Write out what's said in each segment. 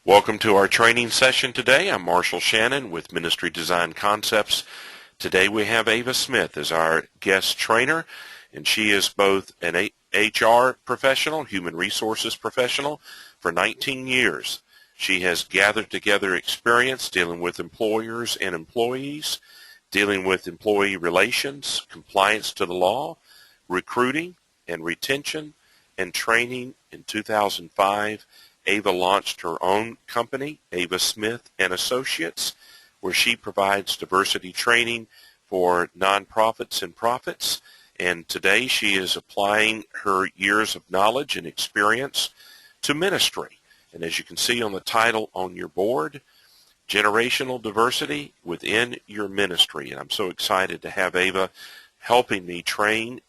Welcome to our training session today. I'm Marshall Shannon with Ministry Design Concepts. Today we have Ava Smith as our guest trainer, and she is both an HR professional, human resources professional, for 19 years. She has gathered together experience dealing with employers and employees, dealing with employee relations, compliance to the law, recruiting and retention, and training. In 2005, Ava launched her own company, Ava Smith and Associates, where she provides diversity training for nonprofits and profits. And today she is applying her years of knowledge and experience to ministry. And as you can see on the title on your board, Generational Diversity Within Your Ministry. And I'm so excited to have Ava helping me train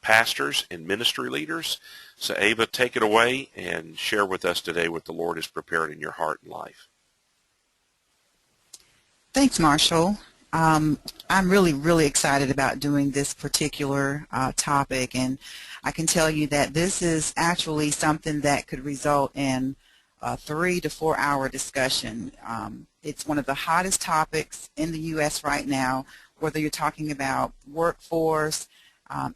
pastors and ministry leaders. So Ava, take it away and share with us today what the Lord has prepared in your heart and life. Thanks, Marshall. I'm really excited about doing this particular topic, and I can tell you that this is actually something that could result in a 3 to 4 hour discussion. It's one of the hottest topics in the U.S. right now, whether you're talking about workforce,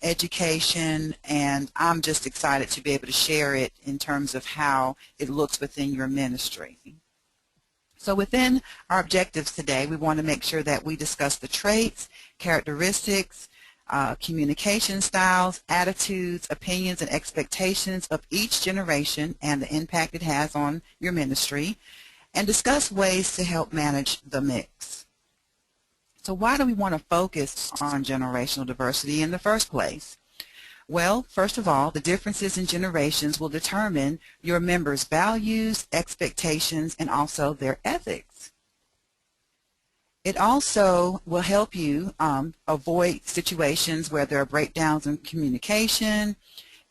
education, and I'm just excited to be able to share it in terms of how it looks within your ministry. So within our objectives today, we want to make sure that we discuss the traits, characteristics, communication styles, attitudes, opinions, and expectations of each generation and the impact it has on your ministry, and discuss ways to help manage the mix. So why do we want to focus on generational diversity in the first place? Well, first of all, the differences in generations will determine your members' values, expectations, and also their ethics. It also will help you avoid situations where there are breakdowns in communication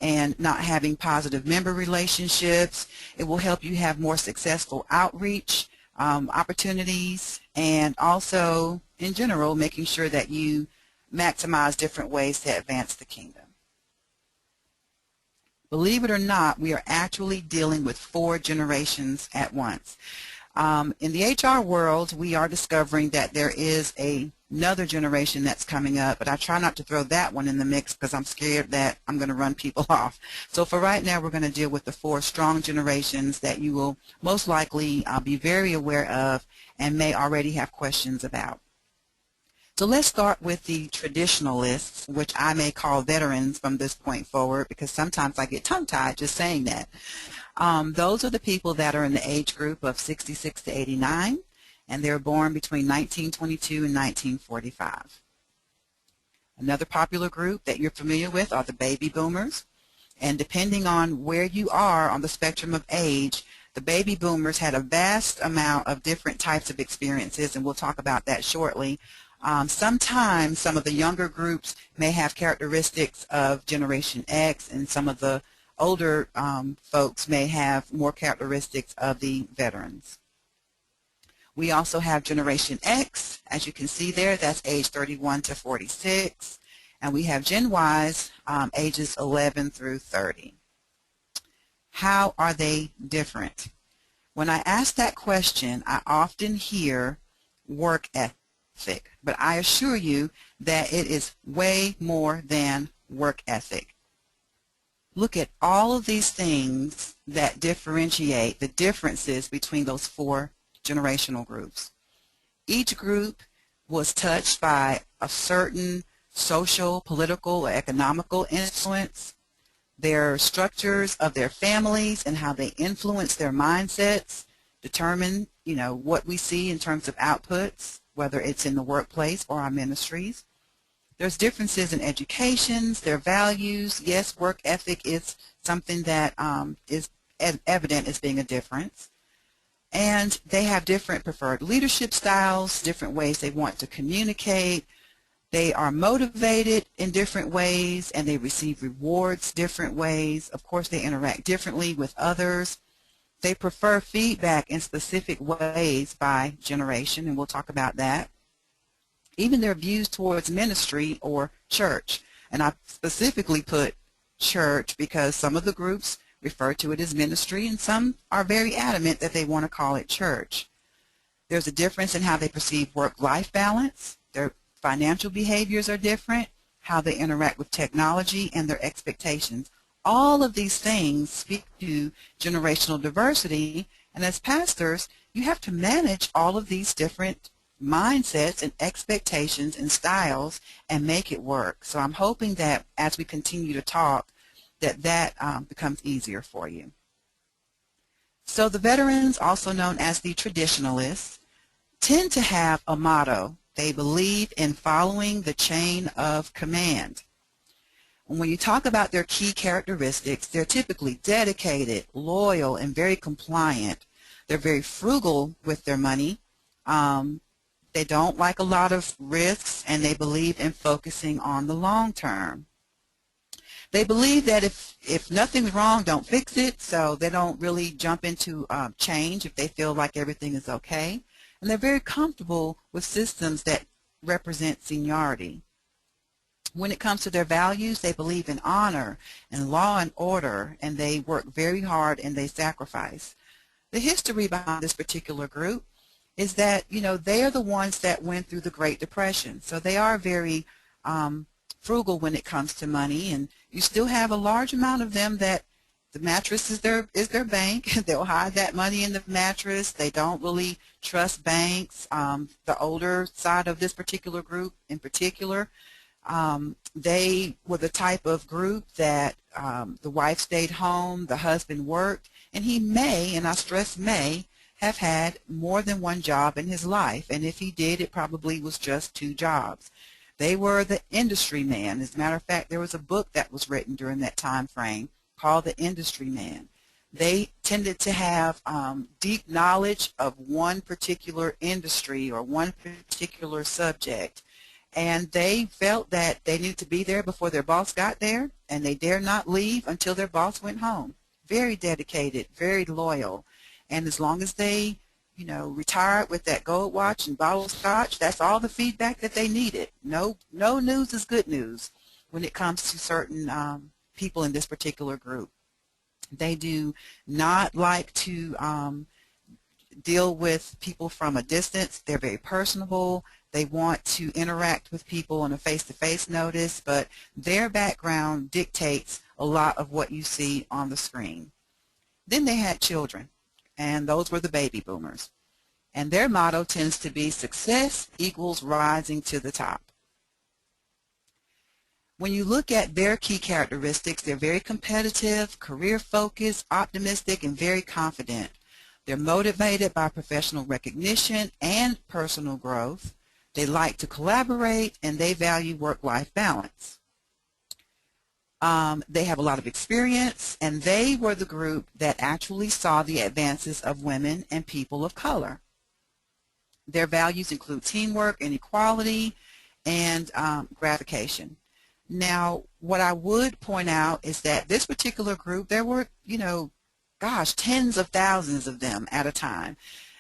and not having positive member relationships. It will help you have more successful outreach opportunities, and also in general making sure that you maximize different ways to advance the kingdom. Believe it or not, we are actually dealing with 4 generations at once. In the HR world, we are discovering that there is another generation that's coming up, but I try not to throw that one in the mix because I'm scared that I'm going to run people off. So for right now, we're going to deal with the 4 strong generations that you will most likely be very aware of and may already have questions about. So let's start with the traditionalists, which I may call veterans from this point forward because sometimes I get tongue-tied just saying that. Those are the people that are in the age group of 66 to 89, and they're born between 1922 and 1945. Another popular group that you're familiar with are the baby boomers, and depending on where you are on the spectrum of age, the baby boomers had a vast amount of different types of experiences, and we'll talk about that shortly. Sometimes some of the younger groups may have characteristics of Generation X, and some of the older folks may have more characteristics of the veterans. We also have Generation X, as you can see there, that's age 31 to 46, and we have Gen Ys, ages 11 through 30. How are they different? When I ask that question, I often hear work ethic, but I assure you that it is way more than work ethic. Look at all of these things that differentiate the differences between those 4 generational groups. Each group was touched by a certain social, political, or economical influence. Their structures of their families and how they influence their mindsets determine, what we see in terms of outputs, whether it's in the workplace or our ministries. There's differences in educations, their values. Yes, work ethic is something that is evident as being a difference. And they have different preferred leadership styles, different ways they want to communicate. They are motivated in different ways, and they receive rewards different ways. Of course, they interact differently with others. They prefer feedback in specific ways by generation, and we'll talk about that. Even their views towards ministry or church. And I specifically put church because some of the groups refer to it as ministry, and some are very adamant that they want to call it church. There's a difference in how they perceive work-life balance. Their financial behaviors are different, how they interact with technology, and their expectations. All of these things speak to generational diversity, and as pastors, you have to manage all of these different mindsets and expectations and styles and make it work. So I'm hoping that as we continue to talk, that becomes easier for you. So the veterans, also known as the traditionalists, tend to have a motto. They believe in following the chain of command. When you talk about their key characteristics, they're typically dedicated, loyal, and very compliant. They're very frugal with their money. They don't like a lot of risks, and they believe in focusing on the long term. They believe that if nothing's wrong, don't fix it, so they don't really jump into change if they feel like everything is okay. And they're very comfortable with systems that represent seniority. When it comes to their values, they believe in honor and law and order, and they work very hard and they sacrifice. The history behind this particular group is that, they are the ones that went through the Great Depression. So they are very frugal when it comes to money, and you still have a large amount of them that the mattress is their bank. They'll hide that money in the mattress. They don't really trust banks. The older side of this particular group in particular, they were the type of group that the wife stayed home, the husband worked, and he may, and I stress may, have had more than one job in his life, and if he did, it probably was just 2 jobs. They were the industry man. As a matter of fact, there was a book that was written during that time frame called The Industry Man. They tended to have deep knowledge of one particular industry or one particular subject, and they felt that they needed to be there before their boss got there, and they dare not leave until their boss went home. Very dedicated, very loyal, and as long as they retired with that gold watch and bottle of scotch, that's all the feedback that they needed. No news is good news when it comes to certain people in this particular group. They do not like to deal with people from a distance. They're very personable. They want to interact with people on a face-to-face notice, but their background dictates a lot of what you see on the screen. Then they had children, and those were the baby boomers. And their motto tends to be success equals rising to the top. When you look at their key characteristics, they're very competitive, career-focused, optimistic, and very confident. They're motivated by professional recognition and personal growth. They like to collaborate, and they value work-life balance. They have a lot of experience, and they were the group that actually saw the advances of women and people of color. Their values include teamwork and equality and gratification. Now, what I would point out is that this particular group, there were, tens of thousands of them at a time.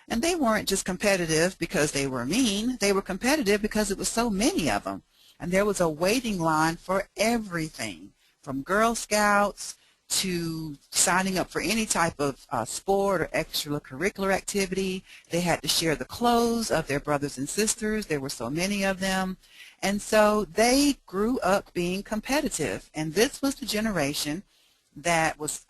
And they weren't just competitive because they were mean. They were competitive because it was so many of them. And there was a waiting line for everything, from Girl Scouts to signing up for any type of sport or extracurricular activity. They had to share the clothes of their brothers and sisters. There were so many of them. And so they grew up being competitive. And this was the generation that was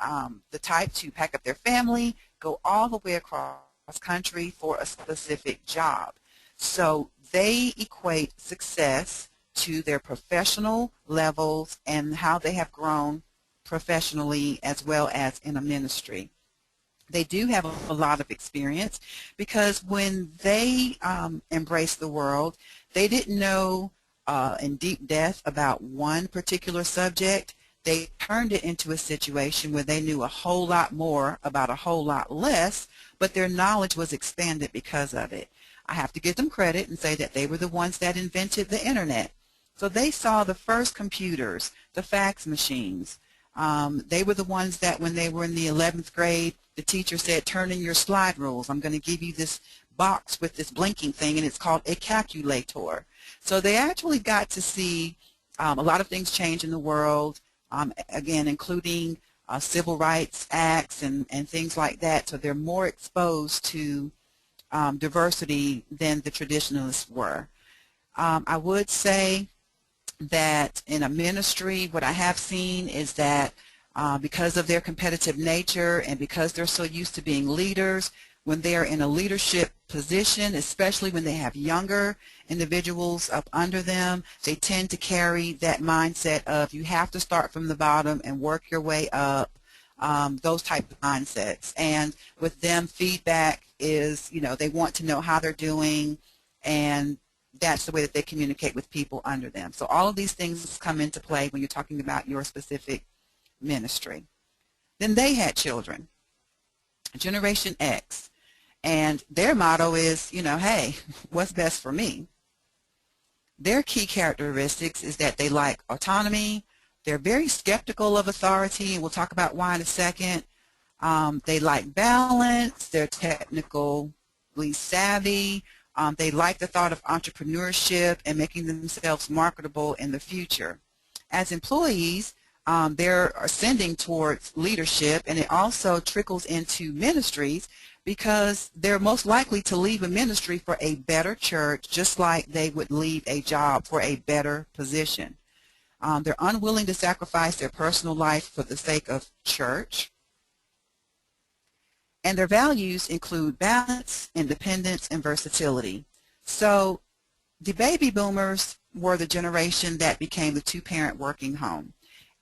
the type to pack up their family, go all the way across country for a specific job. So they equate success to their professional levels and how they have grown professionally as well as in a ministry. They do have a lot of experience because when they embraced the world, they didn't know in deep depth about one particular subject. They turned it into a situation where they knew a whole lot more about a whole lot less, but their knowledge was expanded because of it. I have to give them credit and say that they were the ones that invented the internet. So they saw the first computers, the fax machines. They were the ones that when they were in the 11th grade, the teacher said, turn in your slide rules. I'm going to give you this box with this blinking thing, and it's called a calculator. So they actually got to see a lot of things change in the world, again, including civil rights acts and things like that, so they're more exposed to diversity than the traditionalists were. I would say that in a ministry, what I have seen is that because of their competitive nature and because they're so used to being leaders, when they're in a leadership position, especially when they have younger individuals up under them, they tend to carry that mindset of you have to start from the bottom and work your way up, those type of mindsets. And with them, feedback is, they want to know how they're doing, and that's the way that they communicate with people under them. So all of these things come into play when you're talking about your specific ministry. Then they had children, Generation X, and their motto is, hey, what's best for me? Their key characteristics is that they like autonomy. They're very skeptical of authority, and we'll talk about why in a second. They like balance. They're technically savvy. They like the thought of entrepreneurship and making themselves marketable in the future. As employees, they're ascending towards leadership, and it also trickles into ministries because they're most likely to leave a ministry for a better church, just like they would leave a job for a better position. They're unwilling to sacrifice their personal life for the sake of church. And their values include balance, independence, and versatility. So the baby boomers were the generation that became the two-parent working home.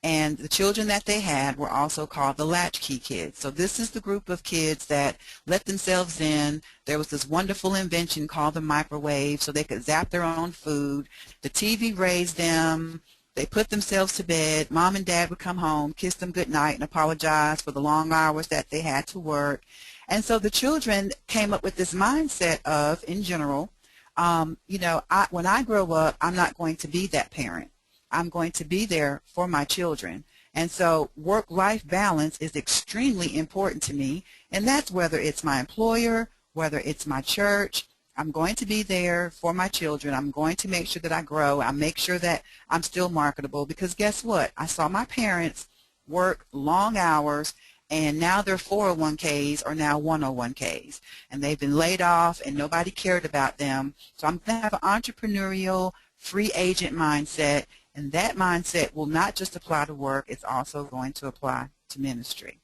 And the children that they had were also called the latchkey kids. So this is the group of kids that let themselves in. There was this wonderful invention called the microwave, so they could zap their own food. The TV raised them. They put themselves to bed. Mom and Dad would come home, kiss them goodnight, and apologize for the long hours that they had to work. And so the children came up with this mindset of, in general, when I grow up, I'm not going to be that parent. I'm going to be there for my children. And so work-life balance is extremely important to me, and that's whether it's my employer, whether it's my church. I'm going to be there for my children. I'm going to make sure that I grow. I make sure that I'm still marketable, because guess what? I saw my parents work long hours, and now their 401ks are now 101ks, and they've been laid off and nobody cared about them. So I'm going to have an entrepreneurial, free agent mindset, and that mindset will not just apply to work, it's also going to apply to ministry.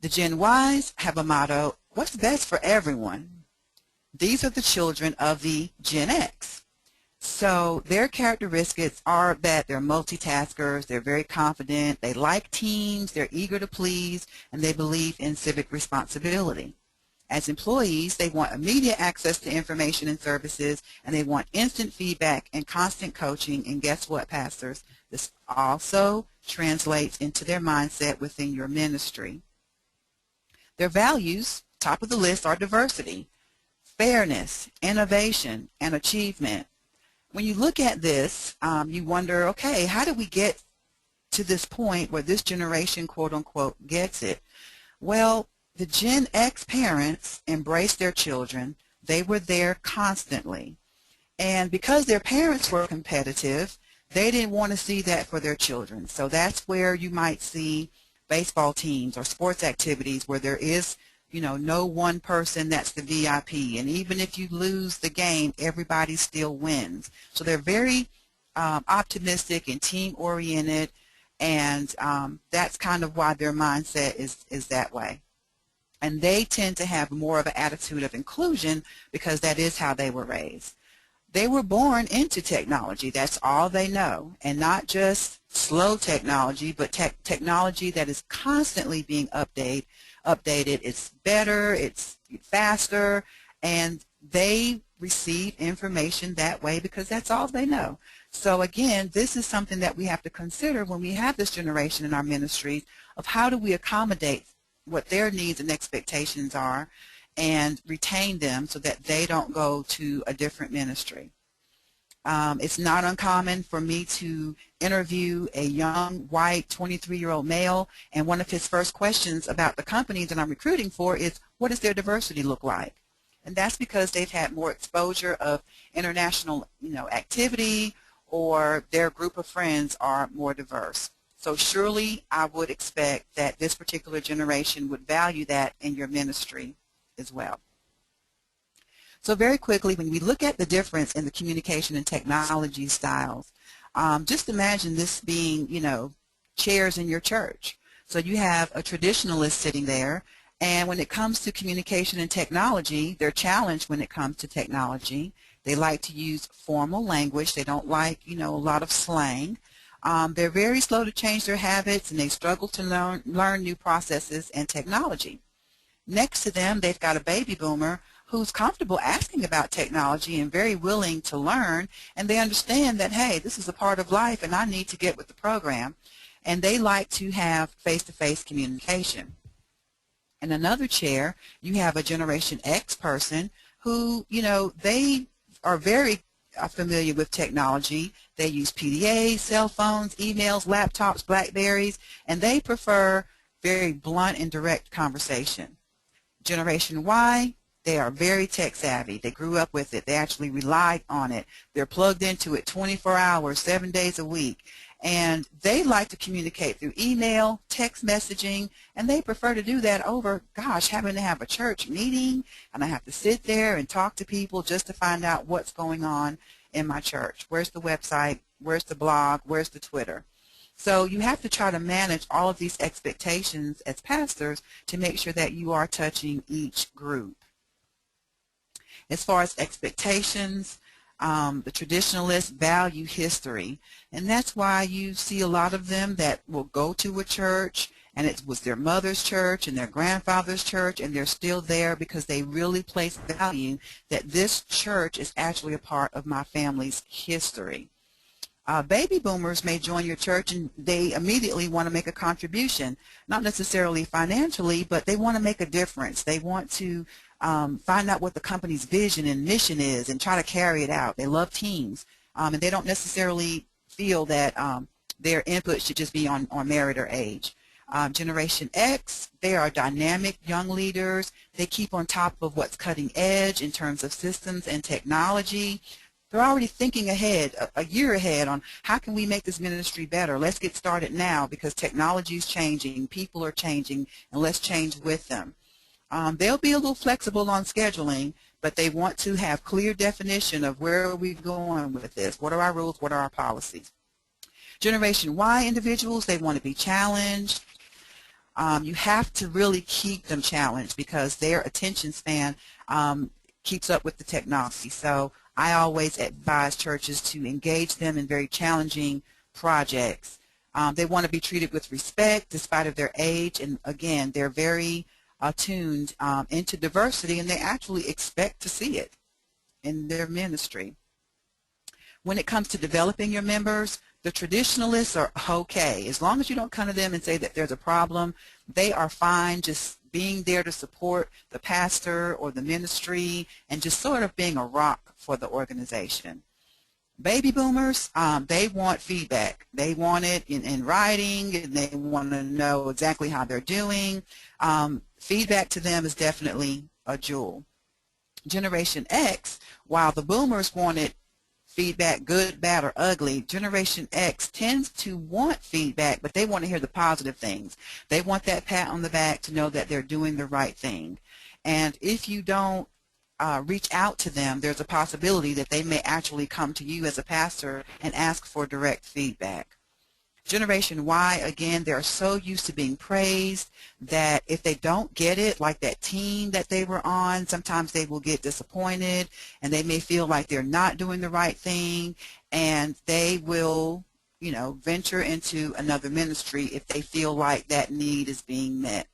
The Gen Ys have a motto, what's best for everyone? These are the children of the Gen X. So their characteristics are that they're multitaskers, they're very confident, they like teams, they're eager to please, and they believe in civic responsibility. As employees, they want immediate access to information and services, and they want instant feedback and constant coaching. And guess what, pastors? This also translates into their mindset within your ministry. Their values, top of the list, are diversity, fairness, innovation, and achievement. When you look at this, you wonder, okay, how did we get to this point where this generation, quote unquote, gets it? Well, the Gen X parents embraced their children. They were there constantly. And because their parents were competitive, they didn't want to see that for their children. So that's where you might see baseball teams or sports activities where there is, no one person that's the VIP. And even if you lose the game, everybody still wins. So they're very optimistic and team-oriented, and that's kind of why their mindset is that way. And they tend to have more of an attitude of inclusion because that is how they were raised. They were born into technology. That's all they know. And not just slow technology, but technology that is constantly being updated. It's better, it's faster, and they receive information that way because that's all they know. So again, this is something that we have to consider when we have this generation in our ministries of how do we accommodate what their needs and expectations are and retain them so that they don't go to a different ministry. It's not uncommon for me to interview a young, white, 23-year-old male, and one of his first questions about the company that I'm recruiting for is, what does their diversity look like? And that's because they've had more exposure of international, activity, or their group of friends are more diverse. So surely I would expect that this particular generation would value that in your ministry as well. So very quickly, when we look at the difference in the communication and technology styles, just imagine this being, chairs in your church. So you have a traditionalist sitting there, and when it comes to communication and technology, they're challenged when it comes to technology. They like to use formal language. They don't like, a lot of slang. They're very slow to change their habits, and they struggle to learn new processes and technology. Next to them, they've got a baby boomer who's comfortable asking about technology and very willing to learn, and they understand that, hey, this is a part of life and I need to get with the program, and they like to have face-to-face communication. In another chair, you have a Generation X person who, they are very familiar with technology. They use PDAs, cell phones, emails, laptops, BlackBerries, and they prefer very blunt and direct conversation. Generation Y, they are very tech savvy. They grew up with it. They actually relied on it. They're plugged into it 24 hours, 7 days a week. And they like to communicate through email, text messaging, and they prefer to do that over, having to have a church meeting, and I have to sit there and talk to people just to find out what's going on in my church. Where's the website? Where's the blog? Where's the Twitter? So you have to try to manage all of these expectations as pastors to make sure that you are touching each group. As far as expectations, the traditionalists value history, and that's why you see a lot of them that will go to a church and it was their mother's church and their grandfather's church, and they're still there because they really place value that this church is actually a part of my family's history. Baby boomers may join your church and they immediately want to make a contribution, not necessarily financially, but they want to make a difference. They want to find out what the company's vision and mission is and try to carry it out. They love teams, and they don't necessarily feel that their input should just be on merit or age. Generation X, they are dynamic young leaders. They keep on top of what's cutting edge in terms of systems and technology. They're already thinking ahead, a year ahead, on how can we make this ministry better. Let's get started now because technology is changing, people are changing, and let's change with them. They'll be a little flexible on scheduling, but they want to have clear definition of where are we going with this. What are our rules? What are our policies? Generation Y individuals, they want to be challenged. You have to really keep them challenged because their attention span keeps up with the technology. So I always advise churches to engage them in very challenging projects. They want to be treated with respect despite of their age, and again, they're very tuned into diversity, and they actually expect to see it in their ministry. When it comes to developing your members, the traditionalists are okay. As long as you don't come to them and say that there's a problem, they are fine just being there to support the pastor or the ministry and just sort of being a rock for the organization. Baby boomers, they want feedback. They want it in writing, and they want to know exactly how they're doing. Feedback to them is definitely a jewel. Generation X, while the boomers wanted feedback, good, bad, or ugly, Generation X tends to want feedback, but they want to hear the positive things. They want that pat on the back to know that they're doing the right thing. And if you don't reach out to them, there's a possibility that they may actually come to you as a pastor and ask for direct feedback. Generation Y, again, they're so used to being praised that if they don't get it, like that team that they were on, sometimes they will get disappointed and they may feel like they're not doing the right thing, and they will, venture into another ministry if they feel like that need is being met.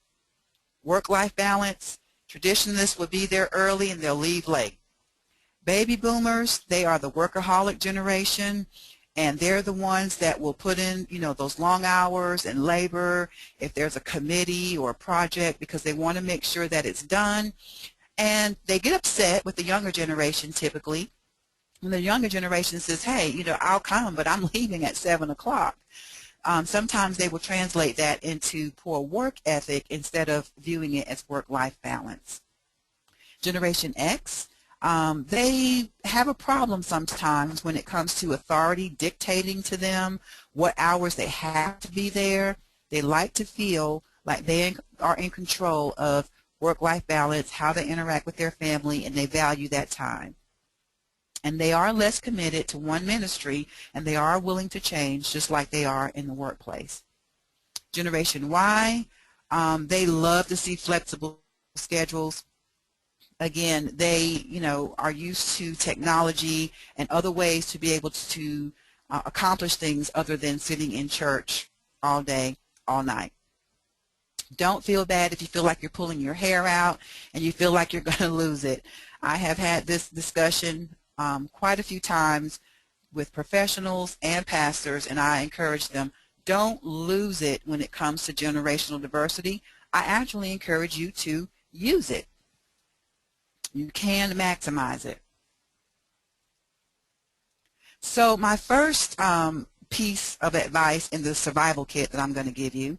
Work-life balance, traditionalists will be there early and they'll leave late. Baby boomers, they are the workaholic generation, and they're the ones that will put in, those long hours and labor if there's a committee or a project because they want to make sure that it's done. And they get upset with the younger generation typically. And the younger generation says, hey, I'll come, but I'm leaving at 7 o'clock. Sometimes they will translate that into poor work ethic instead of viewing it as work-life balance. Generation X, They have a problem sometimes when it comes to authority dictating to them what hours they have to be there. They like to feel like they are in control of work-life balance, how they interact with their family, and they value that time. And they are less committed to one ministry, and they are willing to change just like they are in the workplace. Generation Y, they love to see flexible schedules. Again, they, are used to technology and other ways to be able to accomplish things other than sitting in church all day, all night. Don't feel bad if you feel like you're pulling your hair out and you feel like you're going to lose it. I have had this discussion quite a few times with professionals and pastors, and I encourage them, don't lose it when it comes to generational diversity. I actually encourage you to use it. You can maximize it. So my first piece of advice in the survival kit that I'm going to give you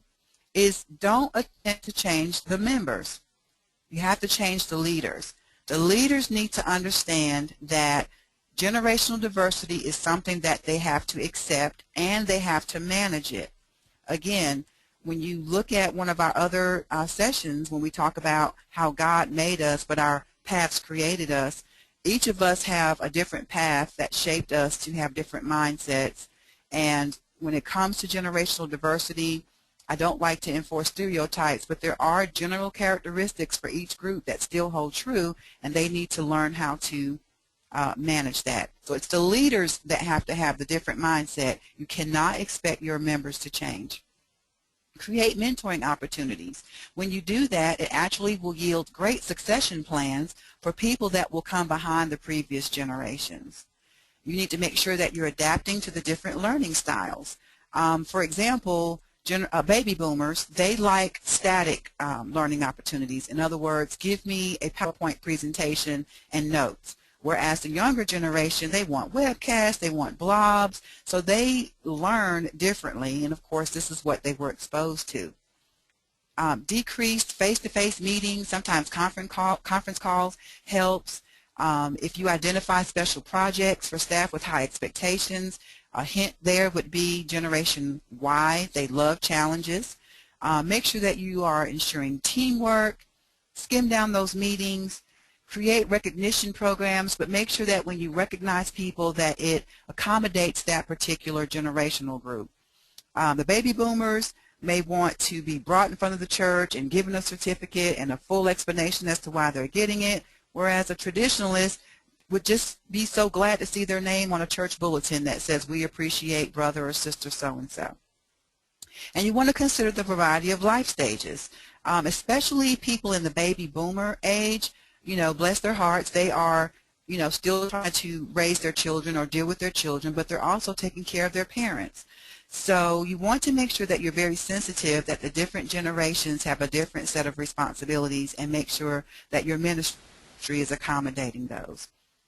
is don't attempt to change the members. You have to change the leaders. The leaders need to understand that generational diversity is something that they have to accept and they have to manage it. Again, when you look at one of our other sessions when we talk about how God made us but our paths created us, each of us have a different path that shaped us to have different mindsets. And when it comes to generational diversity, I don't like to enforce stereotypes, but there are general characteristics for each group that still hold true, and they need to learn how to manage that. So it's the leaders that have to have the different mindset. You cannot expect your members to change. Create mentoring opportunities. When you do that, it actually will yield great succession plans for people that will come behind the previous generations. You need to make sure that you're adapting to the different learning styles. For example, baby boomers, they like static learning opportunities. In other words, give me a PowerPoint presentation and notes. Whereas the younger generation, they want webcasts, they want blobs, so they learn differently, and of course this is what they were exposed to. Decreased face-to-face meetings, sometimes conference calls helps. If you identify special projects for staff with high expectations, a hint there would be Generation Y. They love challenges. Make sure that you are ensuring teamwork, skim down those meetings, create recognition programs, but make sure that when you recognize people that it accommodates that particular generational group. The baby boomers may want to be brought in front of the church and given a certificate and a full explanation as to why they're getting it, whereas a traditionalist would just be so glad to see their name on a church bulletin that says, we appreciate brother or sister so-and-so. And you want to consider the variety of life stages, especially people in the baby boomer age. Bless their hearts, they are, still trying to raise their children or deal with their children, but they're also taking care of their parents. So you want to make sure that you're very sensitive that the different generations have a different set of responsibilities and make sure that your ministry is accommodating those.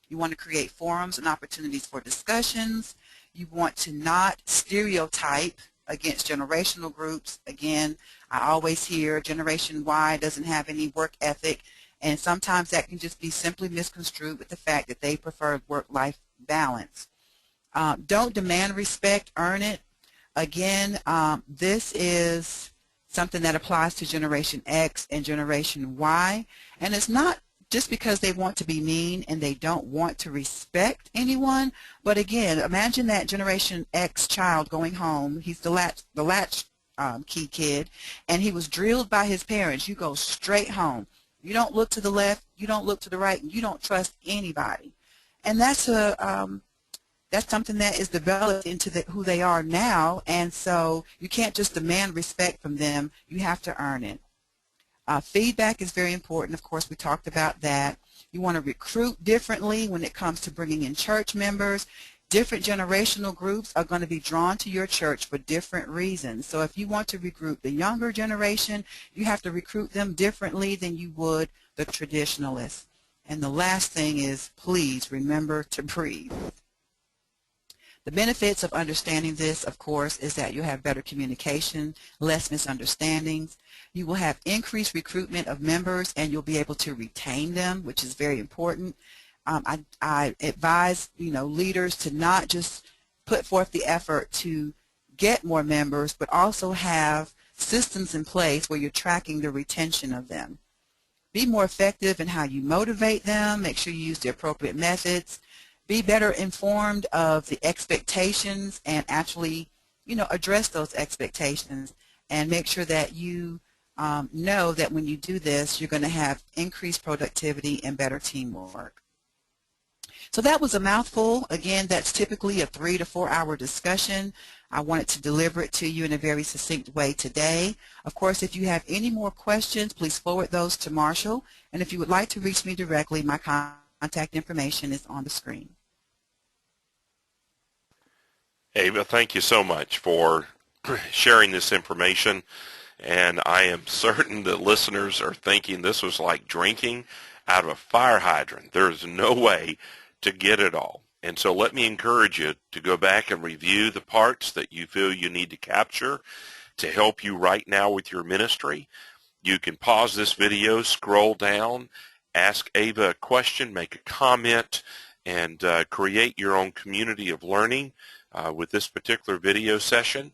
You want to create forums and opportunities for discussions. You want to not stereotype against generational groups. Again, I always hear Generation Y doesn't have any work ethic, and sometimes that can just be simply misconstrued with the fact that they prefer work-life balance. Don't demand respect, earn it. Again, this is something that applies to Generation X and Generation Y, and it's not just because they want to be mean and they don't want to respect anyone, but again, imagine that Generation X child going home. He's the latch key kid, and he was drilled by his parents. You go straight home. You don't look to the left, you don't look to the right, and you don't trust anybody. And that's something that is developed into who they are now, and so you can't just demand respect from them. You have to earn it. Feedback is very important. Of course, we talked about that. You want to recruit differently when it comes to bringing in church members. Different generational groups are going to be drawn to your church for different reasons. So if you want to recruit the younger generation, you have to recruit them differently than you would the traditionalists. And the last thing is, please remember to breathe. The benefits of understanding this, of course, is that you have better communication, less misunderstandings. You will have increased recruitment of members, and you'll be able to retain them, which is very important. I advise, leaders to not just put forth the effort to get more members, but also have systems in place where you're tracking the retention of them. Be more effective in how you motivate them. Make sure you use the appropriate methods. Be better informed of the expectations and actually, address those expectations, and make sure that you know that when you do this, you're going to have increased productivity and better teamwork. So that was a mouthful. Again, that's typically a 3 to 4 hour discussion. I wanted to deliver it to you in a very succinct way today. Of course, if you have any more questions, please forward those to Marshall. And if you would like to reach me directly, my contact information is on the screen. Ava, thank you so much for sharing this information. And I am certain that listeners are thinking this was like drinking out of a fire hydrant. There is no way to get it all. And so let me encourage you to go back and review the parts that you feel you need to capture to help you right now with your ministry. You can pause this video, scroll down, ask Ava a question, make a comment, and create your own community of learning with this particular video session.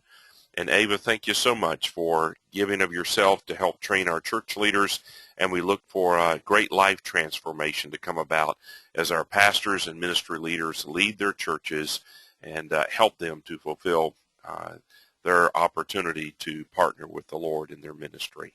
And Ava, thank you so much for giving of yourself to help train our church leaders, and we look for a great life transformation to come about as our pastors and ministry leaders lead their churches and help them to fulfill their opportunity to partner with the Lord in their ministry.